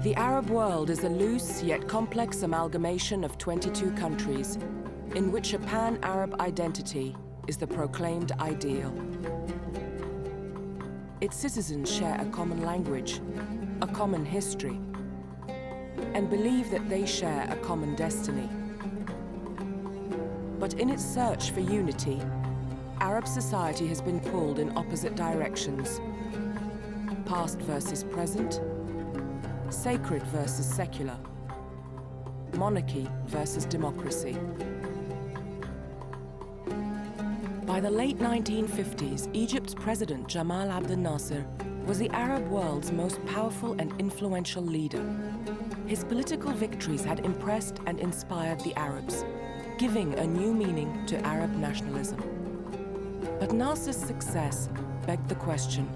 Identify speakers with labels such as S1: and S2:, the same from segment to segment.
S1: The Arab world is a loose yet complex amalgamation of 22 countries, in which a pan-Arab identity is the proclaimed ideal. Its citizens share a common language, a common history, and believe that they share a common destiny. But in its search for unity, Arab society has been pulled in opposite directions. Past versus present, sacred versus secular, monarchy versus democracy. By the late 1950s, Egypt's president Jamal Abdel Nasser was the Arab world's most powerful and influential leader. His political victories had impressed and inspired the Arabs, giving a new meaning to Arab nationalism. But Nasser's success begged the question,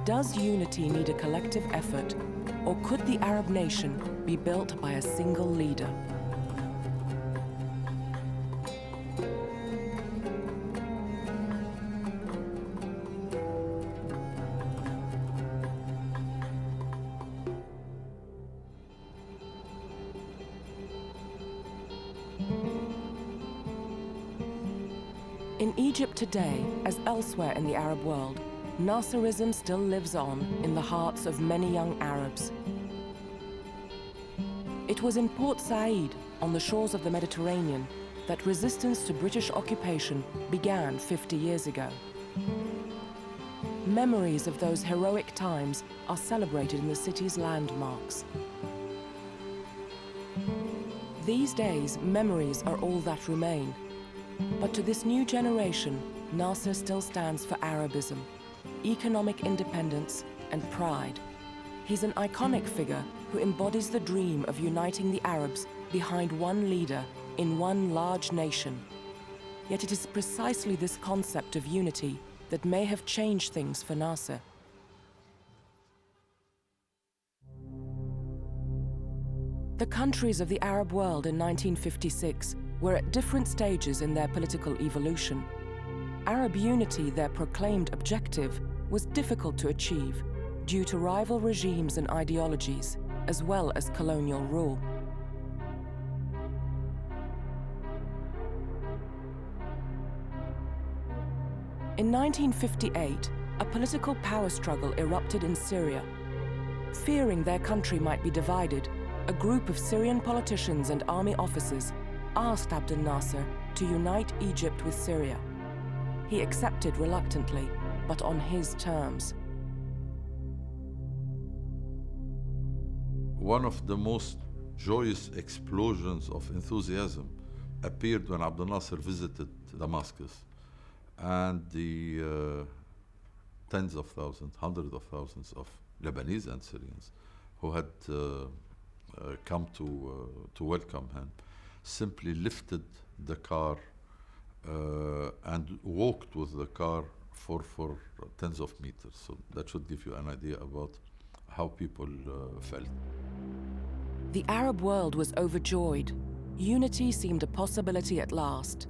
S1: does unity need a collective effort, or could the Arab nation be built by a single leader? In Egypt today, as elsewhere in the Arab world, Nasserism still lives on in the hearts of many young Arabs. It was in Port Said, on the shores of the Mediterranean, that resistance to British occupation began 50 years ago. Memories of those heroic times are celebrated in the city's landmarks. These days, memories are all that remain. But to this new generation, Nasser still stands for Arabism, economic independence, and pride. He's an iconic figure who embodies the dream of uniting the Arabs behind one leader in one large nation. Yet it is precisely this concept of unity that may have changed things for Nasser. The countries of the Arab world in 1956 were at different stages in their political evolution. Arab unity, their proclaimed objective, was difficult to achieve due to rival regimes and ideologies, as well as colonial rule. In 1958, a political power struggle erupted in Syria. Fearing their country might be divided, a group of Syrian politicians and army officers asked Abdel Nasser to unite Egypt with Syria. He accepted reluctantly, but on his terms.
S2: One of the most joyous explosions of enthusiasm appeared when Abdel Nasser visited Damascus, and the tens of thousands, hundreds of thousands of Lebanese and Syrians who had come to welcome him simply lifted the car and walked with the car for tens of meters. So that should give you an idea about how people felt.
S1: The Arab world was overjoyed. Unity seemed a possibility at last.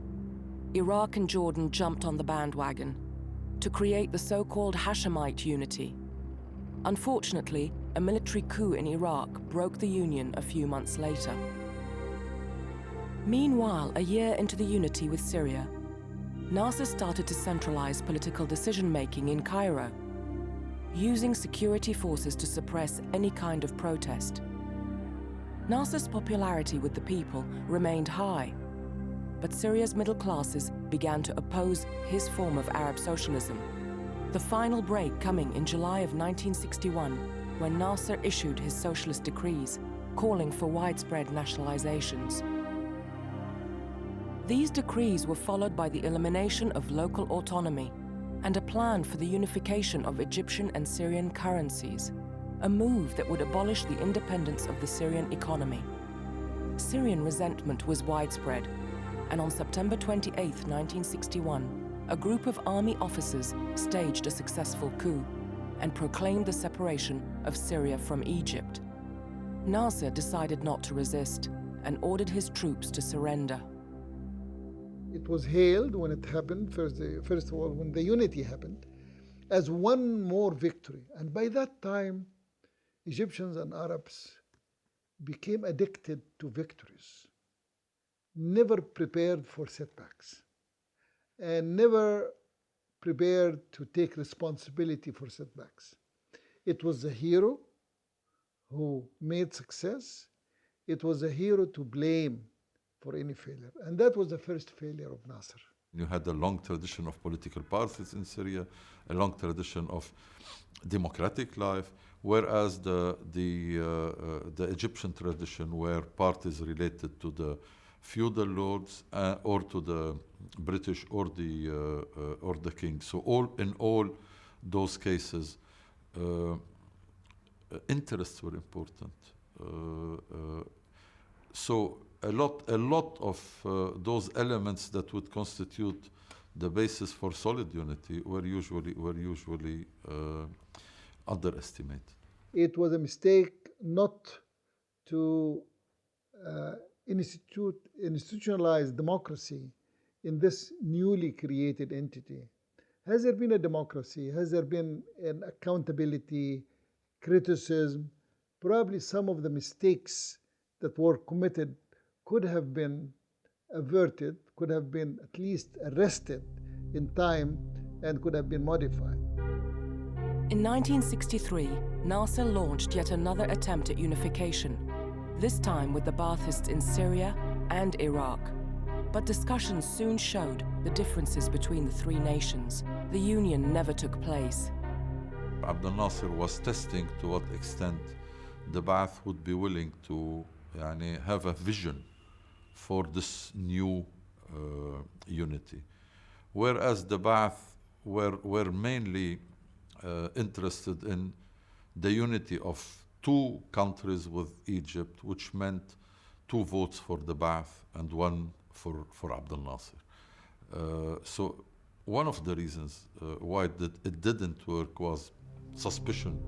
S1: Iraq and Jordan jumped on the bandwagon to create the so-called Hashemite unity. Unfortunately, a military coup in Iraq broke the union a few months later. Meanwhile, a year into the unity with Syria, Nasser started to centralize political decision-making in Cairo, using security forces to suppress any kind of protest. Nasser's popularity with the people remained high, but Syria's middle classes began to oppose his form of Arab socialism, the final break coming in July of 1961, when Nasser issued his socialist decrees, calling for widespread nationalizations. These decrees were followed by the elimination of local autonomy and a plan for the unification of Egyptian and Syrian currencies, a move that would abolish the independence of the Syrian economy. Syrian resentment was widespread, and on September 28, 1961, a group of army officers staged a successful coup and proclaimed the separation of Syria from Egypt. Nasser decided not to resist and ordered his troops to surrender.
S3: It was hailed when it happened, first of all, when the unity happened, as one more victory. And by that time, Egyptians and Arabs became addicted to victories, never prepared for setbacks, and never prepared to take responsibility for setbacks. It was the hero who made success. It was a hero to blame for any failure. And that was the first failure of Nasser.
S2: You had a long tradition of political parties in Syria, a long tradition of democratic life, whereas the Egyptian tradition were parties related to the feudal lords or to the British or the king. So in all those cases, interests were important. So a lot of those elements that would constitute the basis for solid unity were usually underestimated.
S3: It was a mistake not to institutionalize democracy in this newly created entity. Has there been a democracy? Has there been an accountability, criticism? Probably some of the mistakes that were committed could have been averted, could have been at least arrested in time, and could have been modified.
S1: In 1963, Nasser launched yet another attempt at unification, this time with the Baathists in Syria and Iraq. But discussions soon showed the differences between the three nations. The union never took place.
S2: Abdel Nasser was testing to what extent the Ba'ath would be willing to have a vision for this new unity. Whereas the Ba'ath were mainly interested in the unity of two countries with Egypt, which meant 2 votes for the Ba'ath and 1 for Abdel Nasser. So one of the reasons why it didn't work was suspicion.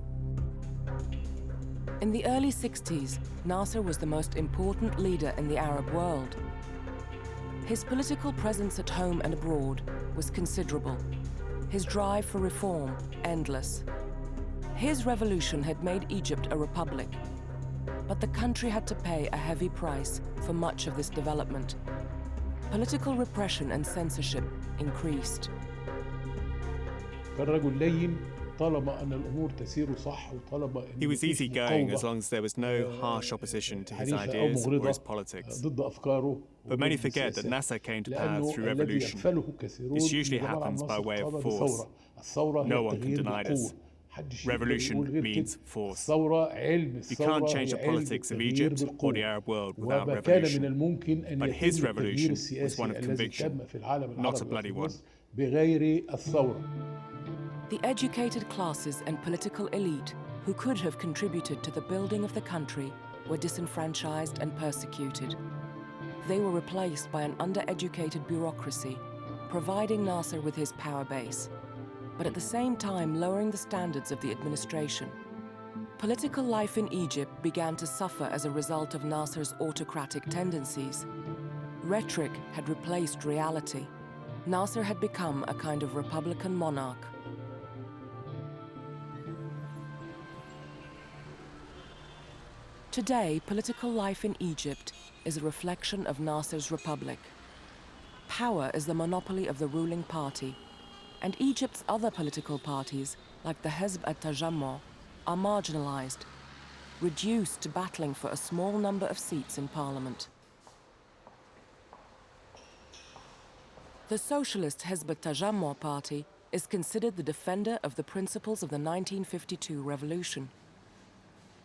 S1: In the early 60s, Nasser was the most important leader in the Arab world. His political presence at home and abroad was considerable. His drive for reform, endless. His revolution had made Egypt a republic, but the country had to pay a heavy price for much of this development. Political repression and censorship increased.
S4: He was easygoing as long as there was no harsh opposition to his ideas or his politics. But many forget that Nasser came to power through revolution. This usually happens by way of force. No one can deny this. Revolution means force. You can't change the politics of Egypt or the Arab world without revolution. But his revolution was one of conviction, not a bloody one.
S1: The educated classes and political elite who could have contributed to the building of the country were disenfranchised and persecuted. They were replaced by an undereducated bureaucracy, providing Nasser with his power base, but at the same time lowering the standards of the administration. Political life in Egypt began to suffer as a result of Nasser's autocratic tendencies. Rhetoric had replaced reality. Nasser had become a kind of republican monarch. Today, political life in Egypt is a reflection of Nasser's republic. Power is the monopoly of the ruling party, and Egypt's other political parties, like the Hezb al-Tajammu, are marginalized, reduced to battling for a small number of seats in parliament. The socialist Hezb al-Tajammu party is considered the defender of the principles of the 1952 revolution.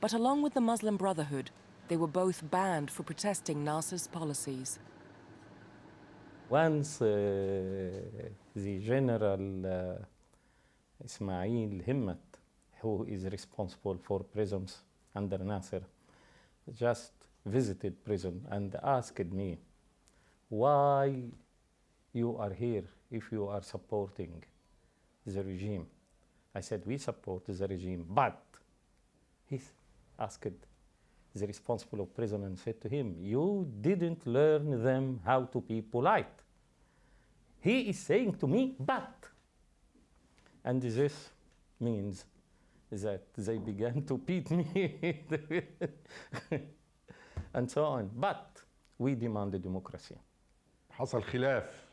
S1: But along with the Muslim Brotherhood, they were both banned for protesting Nasser's policies.
S5: Once the General Ismail Himmat, who is responsible for prisons under Nasser, just visited prison and asked me, why you are here if you are supporting the regime? I said, we support the regime, but he asked the responsible of prison and said to him, you didn't learn them how to be polite. He is saying to me, but. And this means that they began to beat me. and so on. But we demand democracy.
S6: حصل خلاف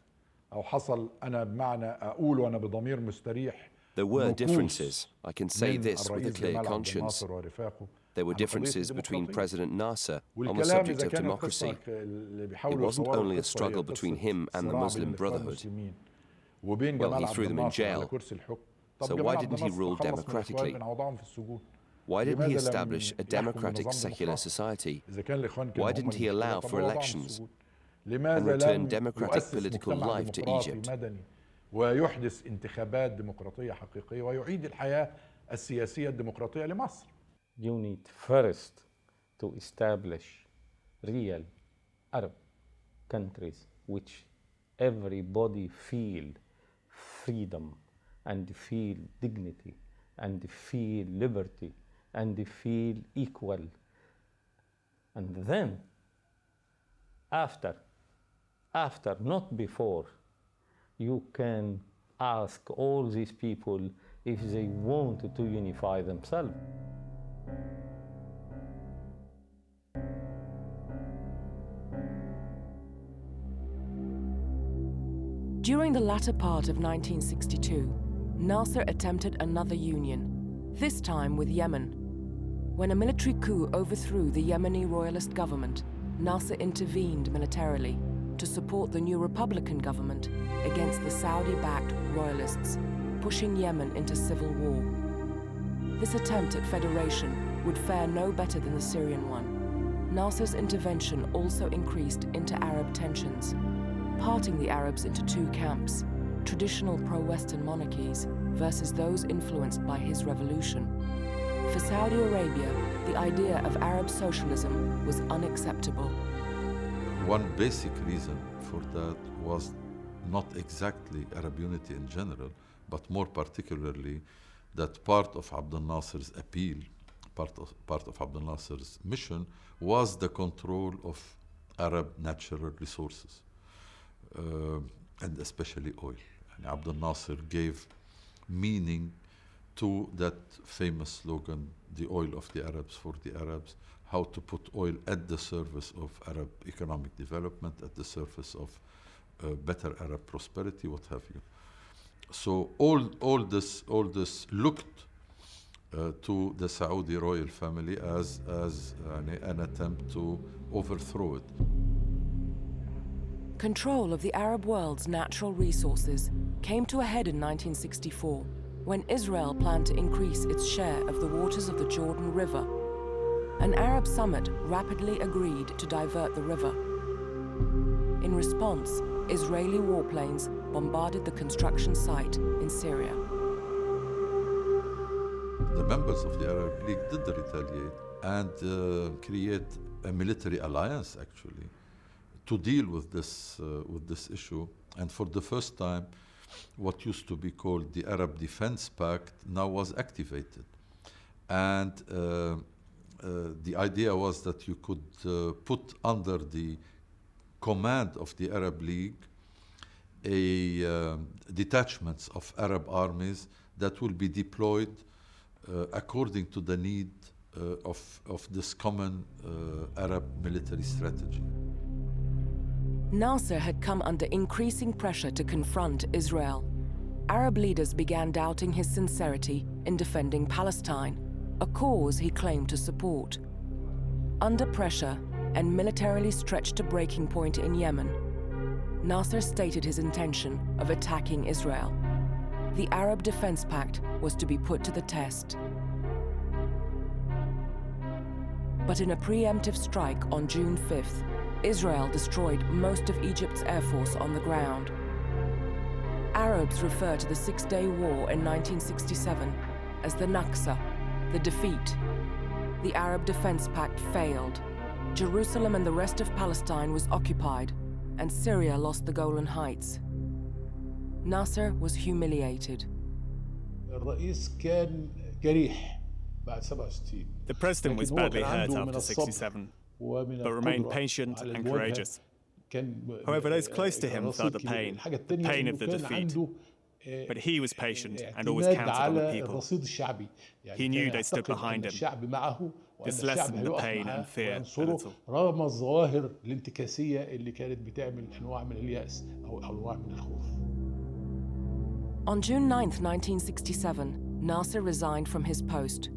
S6: أو حصل أنا بمعنى أقول وأنا بضمير مستريح.
S7: There were differences. I can say this with a clear conscience. There were differences between President Nasser on the subject of democracy. It wasn't only a struggle between him and the Muslim Brotherhood. Well, he threw them in jail. So why didn't he rule democratically? Why didn't he establish a democratic secular society? Why didn't he allow for elections and return democratic political life to Egypt?
S6: ويحدث انتخابات ديمقراطية حقيقية ويعيد الحياة السياسية الديمقراطية لمصر.
S5: You need first to establish real Arab countries which everybody feel freedom and feel dignity and feel liberty and feel equal. And then after, not before, you can ask all these people if they want to unify themselves.
S1: During the latter part of 1962, Nasser attempted another union, this time with Yemen. When a military coup overthrew the Yemeni royalist government, Nasser intervened militarily to support the new Republican government against the Saudi-backed royalists, pushing Yemen into civil war. This attempt at federation would fare no better than the Syrian one. Nasser's intervention also increased inter-Arab tensions, parting the Arabs into two camps, traditional pro-Western monarchies versus those influenced by his revolution. For Saudi Arabia, the idea of Arab socialism was unacceptable.
S2: One basic reason for that was not exactly Arab unity in general, but more particularly that part of Abdel Nasser's appeal, part of Abdel Nasser's mission was the control of Arab natural resources, and especially oil. And Abdel Nasser gave meaning to that famous slogan, the oil of the Arabs for the Arabs, how to put oil at the service of Arab economic development, at the surface of better Arab prosperity, what have you. So all this looked to the Saudi royal family as an attempt to overthrow it.
S1: Control of the Arab world's natural resources came to a head in 1964 when Israel planned to increase its share of the waters of the Jordan River. An Arab summit rapidly agreed to divert the river. In response, Israeli warplanes bombarded the construction site in Syria.
S2: The members of the Arab League did retaliate and create a military alliance, actually, to deal with this issue. And for the first time, what used to be called the Arab Defense Pact now was activated. And the idea was that you could put under the command of the Arab League detachments of Arab armies that will be deployed according to the need of this common Arab military strategy.
S1: Nasser had come under increasing pressure to confront Israel. Arab leaders began doubting his sincerity in defending Palestine, a cause he claimed to support. Under pressure and militarily stretched to breaking point in Yemen, Nasser stated his intention of attacking Israel. The Arab Defense Pact was to be put to the test. But in a preemptive strike on June 5th, Israel destroyed most of Egypt's air force on the ground. Arabs refer to the Six-Day War in 1967 as the Naksa, the defeat. The Arab Defense Pact failed. Jerusalem and the rest of Palestine was occupied, and Syria lost the Golan Heights. Nasser was humiliated.
S4: The president was badly hurt after 67, but remained patient and courageous. However, those close to him felt the pain of the defeat. But he was patient and always counted on the people. He knew they stood behind him. This lessened the pain and fear a little.
S8: رغم الظواهر الانتكاسية اللي كانت بتعمل أنواع من اليأس أو أنواع من الخوف.
S1: On June 9, 1967, Nasser resigned from his post,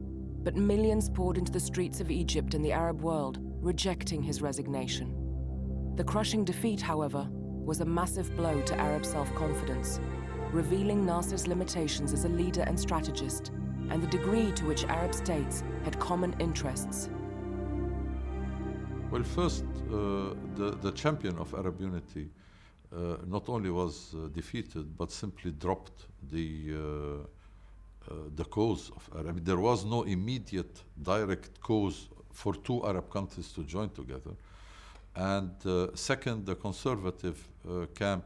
S1: but millions poured into the streets of Egypt and the Arab world, rejecting his resignation. The crushing defeat, however, was a massive blow to Arab self-confidence, revealing Nasser's limitations as a leader and strategist, and the degree to which Arab states had common interests.
S2: Well, first, the champion of Arab unity not only was defeated, but simply dropped the cause of Arab. I mean, there was no immediate direct cause for two Arab countries to join together. And second, the conservative camp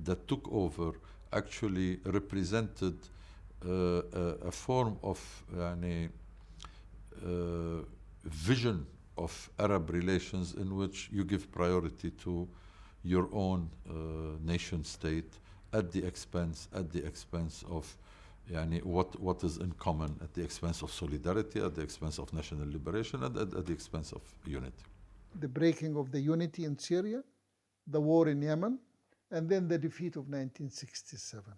S2: that took over actually represented a form of vision of Arab relations in which you give priority to your own nation state at the expense of what is in common, at the expense of solidarity, at the expense of national liberation, and at the expense of unity.
S3: The breaking of the unity in Syria, the war in Yemen, and then the defeat of 1967.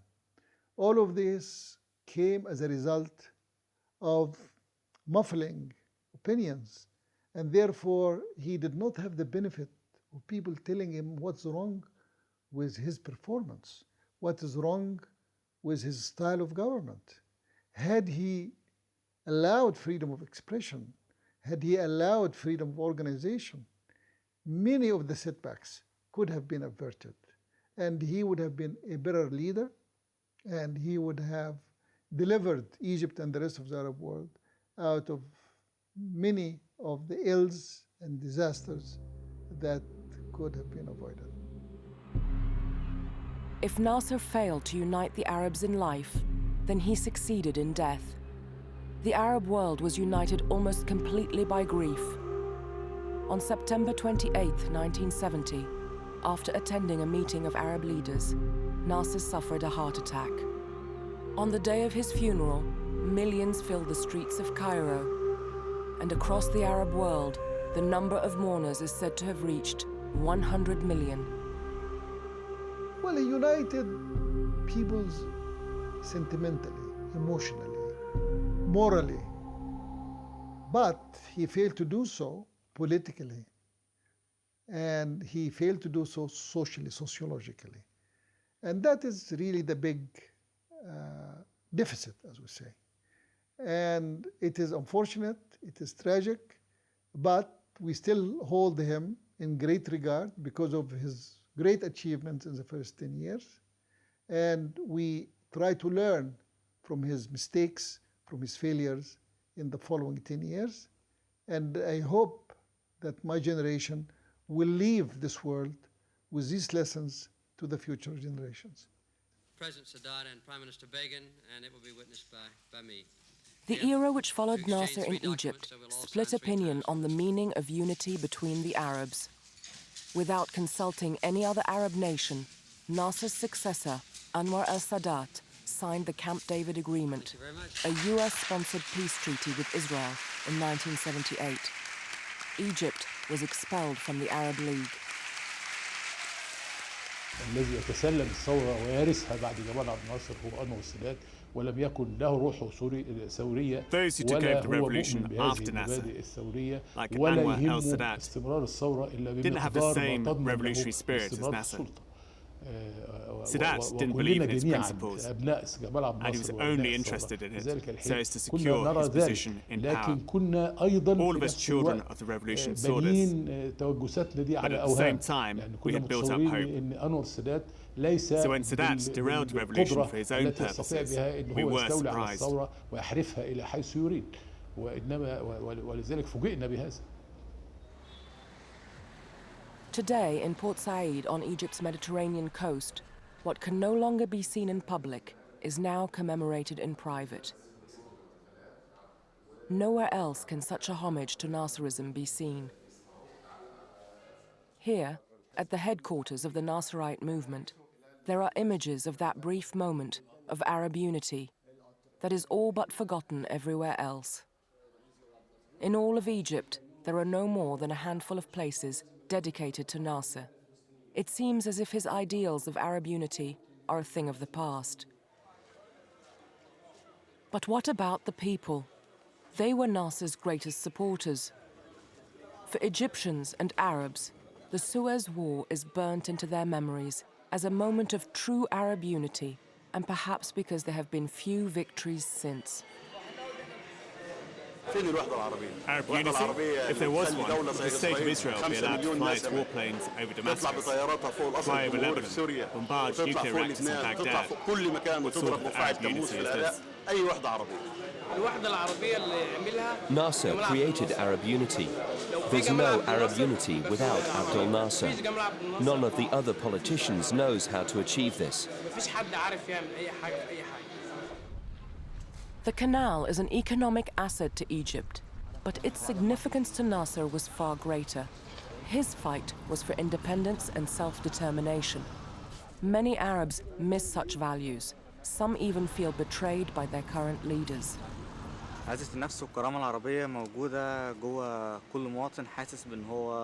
S3: All of this came as a result of muffling opinions, and therefore he did not have the benefit of people telling him what's wrong with his performance, what is wrong with his style of government. Had he allowed freedom of expression, had he allowed freedom of organization, many of the setbacks could have been averted, and he would have been a better leader, and he would have delivered Egypt and the rest of the Arab world out of many of the ills and disasters that could have been avoided.
S1: If Nasser failed to unite the Arabs in life, then he succeeded in death. The Arab world was united almost completely by grief. On September 28, 1970, after attending a meeting of Arab leaders, Nasser suffered a heart attack. On the day of his funeral, millions filled the streets of Cairo, and across the Arab world, the number of mourners is said to have reached 100 million.
S3: Well, he united peoples sentimentally, emotionally, morally, but he failed to do so politically, and he failed to do so socially, sociologically. And that is really the big deficit, as we say. And it is unfortunate, it is tragic, but we still hold him in great regard because of his great achievements in the first 10 years. And we try to learn from his mistakes, from his failures in the following 10 years. And I hope that my generation will leave this world with these lessons to the future generations.
S9: President Sadat and Prime Minister Begin, and it will be witnessed by me.
S1: The era which followed Nasser in Egypt split opinion on the meaning of unity between the Arabs. Without consulting any other Arab nation, Nasser's successor, Anwar al-Sadat, signed the Camp David Agreement, a US-sponsored peace treaty with Israel in 1978. Egypt was expelled from the Arab League.
S8: الذي يتسلم الثورة ويرثها بعد جمال عبد الناصر هو أنور السادات ولم يكن له روح ثورية ولا هو مؤمن بهذه المبادئ الثورية ولا يهمه استمرار الثورة إلا بمقدار ما تضمن له استمرار السلطة.
S4: Sadat didn't believe in his principles, and he was only interested in it so as to secure his position in power. All of us children of the revolution saw this, but at the same time, we had built up hope. So when Sadat derailed the revolution for his own purposes, we were surprised.
S1: Today, in Port Said on Egypt's Mediterranean coast, what can no longer be seen in public is now commemorated in private. Nowhere else can such a homage to Nasserism be seen. Here, at the headquarters of the Nasserite movement, there are images of that brief moment of Arab unity that is all but forgotten everywhere else. In all of Egypt, there are no more than a handful of places dedicated to Nasser. It seems as if his ideals of Arab unity are a thing of the past. But what about the people? They were Nasser's greatest supporters. For Egyptians and Arabs, the Suez War is burnt into their memories as a moment of true Arab unity, and perhaps because there have been few victories since.
S4: Arab unity? If there was one, would the state of Israel be allowed to fly its warplanes over Damascus, fly over Lebanon, bombard nuclear reactors in Baghdad? What sort of Arab unity is this?
S7: Nasser created Arab unity. There's no Arab unity without Abdel Nasser. None of the other politicians knows how to achieve this.
S1: The canal is an economic asset to Egypt, but its significance to Nasser was far greater. His fight was for independence and self-determination. Many Arabs miss such values. Some even feel betrayed by their current leaders.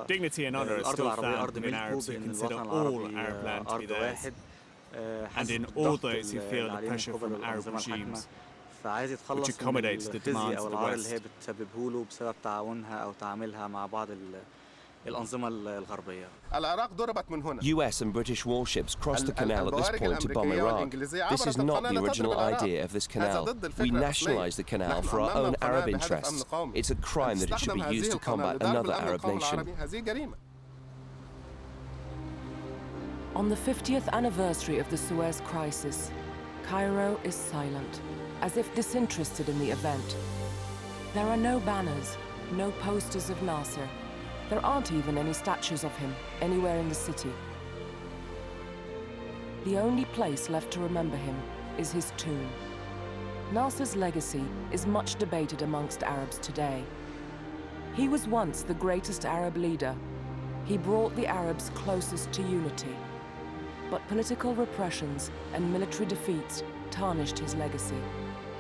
S4: Dignity and honor are still found in Arabs who consider all Arab land to be theirs, and in all those who feel the pressure from Arab regimes, which accommodates the demands of the West.
S7: US and British warships crossed the canal at this point to bomb Iraq. This is not the original idea of this canal. We nationalized the canal for our own Arab interests. It's a crime that it should be used to combat another Arab nation.
S1: On the 50th anniversary of the Suez Crisis, Cairo is silent, as if disinterested in the event. There are no banners, no posters of Nasser. There aren't even any statues of him anywhere in the city. The only place left to remember him is his tomb. Nasser's legacy is much debated amongst Arabs today. He was once the greatest Arab leader. He brought the Arabs closest to unity. But political repressions and military defeats tarnished his legacy,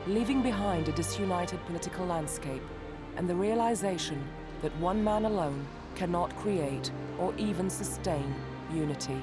S1: leaving behind a disunited political landscape and the realization that one man alone cannot create or even sustain unity.